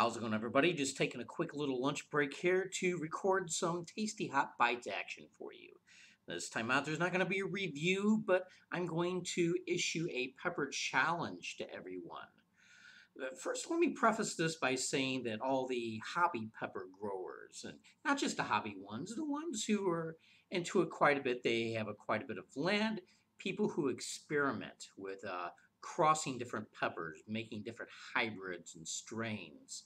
How's it going, everybody? Just taking a quick little lunch break here to record some tasty hot bites action for you. This time out, there's not going to be a review, but I'm going to issue a pepper challenge to everyone. First, let me preface this by saying that all the hobby pepper growers, and not just the hobby ones, the ones who are into it quite a bit, they have quite a bit of land, people who experiment with crossing different peppers, making different hybrids and strains.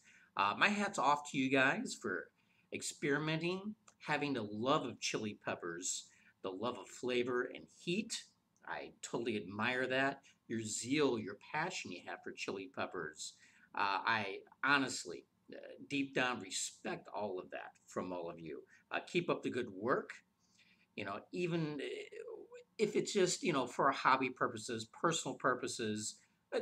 My hat's off to you guys for experimenting, having the love of chili peppers, the love of flavor and heat. I totally admire that. Your zeal, your passion you have for chili peppers. I honestly, deep down, respect all of that from all of you. Keep up the good work. Even if it's just, for hobby purposes, personal purposes,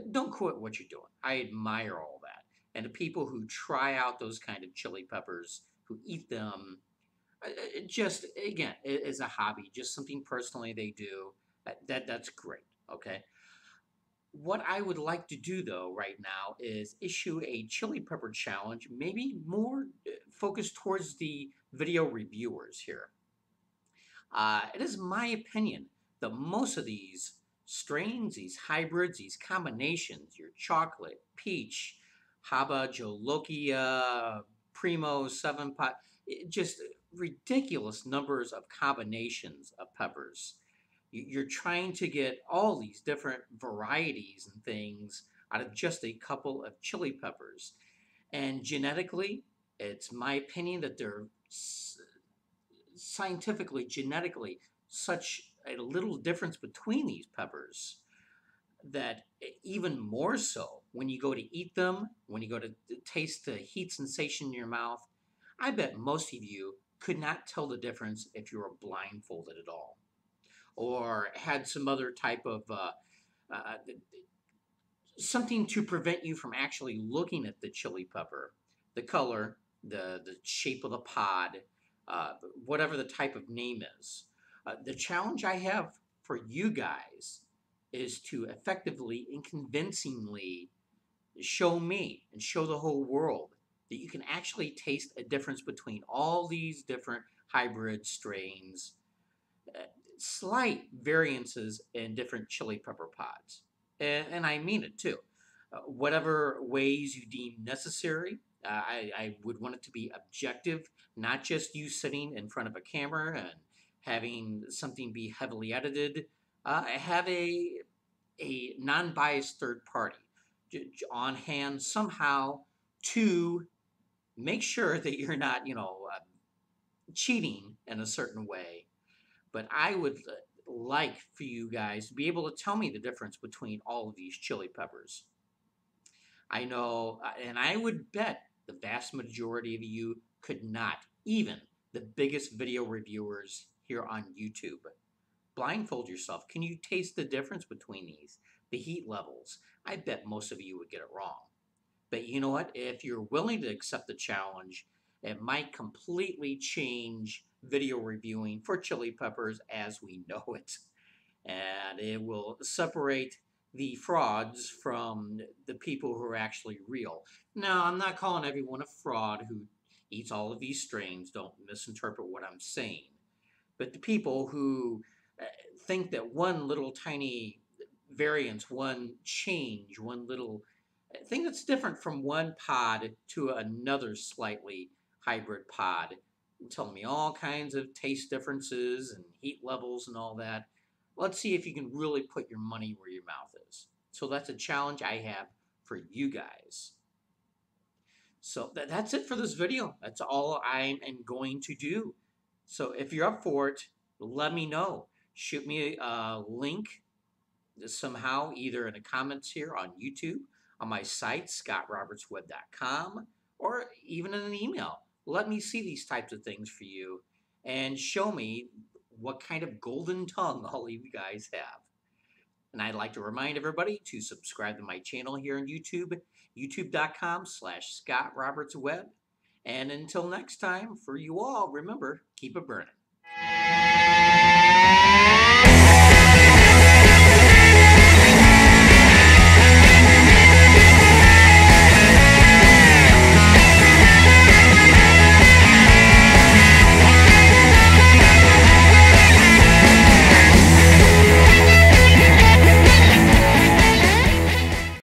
don't quit what you're doing. I admire all that. And the people who try out those kind of chili peppers, who eat them, just again, as a hobby, just something personally they do. That's great. Okay. What I would like to do though right now is issue a chili pepper challenge, maybe more focused towards the video reviewers here. It is my opinion that most of these strains, these hybrids, these combinations, your chocolate, peach, haba, jolokia, primo, seven pot, just ridiculous numbers of combinations of peppers. You're trying to get all these different varieties and things out of just a couple of chili peppers. And genetically, it's my opinion that they're scientifically, genetically, such a little difference between these peppers that even more so when you go to eat them, when you go to taste the heat sensation in your mouth, I bet most of you could not tell the difference if you were blindfolded at all or had some other type of uh, something to prevent you from actually looking at the chili pepper, the color, the shape of the pod, uh, whatever the type of name is. The challenge I have for you guys is to effectively and convincingly show me and show the whole world that you can actually taste a difference between all these different hybrid strains, uh, slight variances in different chili pepper pods. And I mean it too. Whatever ways you deem necessary, I would want it to be objective, not just you sitting in front of a camera and having something be heavily edited. Have a non-biased third party on hand somehow to make sure that you're not, cheating in a certain way. But I would like for you guys to be able to tell me the difference between all of these chili peppers. I know, and I would bet the vast majority of you could not, even the biggest video reviewers here on YouTube. Blindfold yourself. Can you taste the difference between these? The heat levels. I bet most of you would get it wrong. But you know what? If you're willing to accept the challenge, it might completely change video reviewing for chili peppers as we know it. And it will separate the frauds from the people who are actually real. Now, I'm not calling everyone a fraud who eats all of these strains. Don't misinterpret what I'm saying. But the people who uh, think that one little tiny variance, one change, one little thing that's different from one pod to another slightly hybrid pod, telling me all kinds of taste differences and heat levels and all that. Let's see if you can really put your money where your mouth is. So that's a challenge I have for you guys. So that's it for this video. That's all I am going to do. So if you're up for it, let me know. Shoot me a link somehow, either in the comments here on YouTube, on my site, scottrobertsweb.com, or even in an email. Let me see these types of things for you and show me what kind of golden tongue all of you guys have. And I'd like to remind everybody to subscribe to my channel here on YouTube, youtube.com/scottrobertsweb. And until next time, for you all, remember, keep it burning.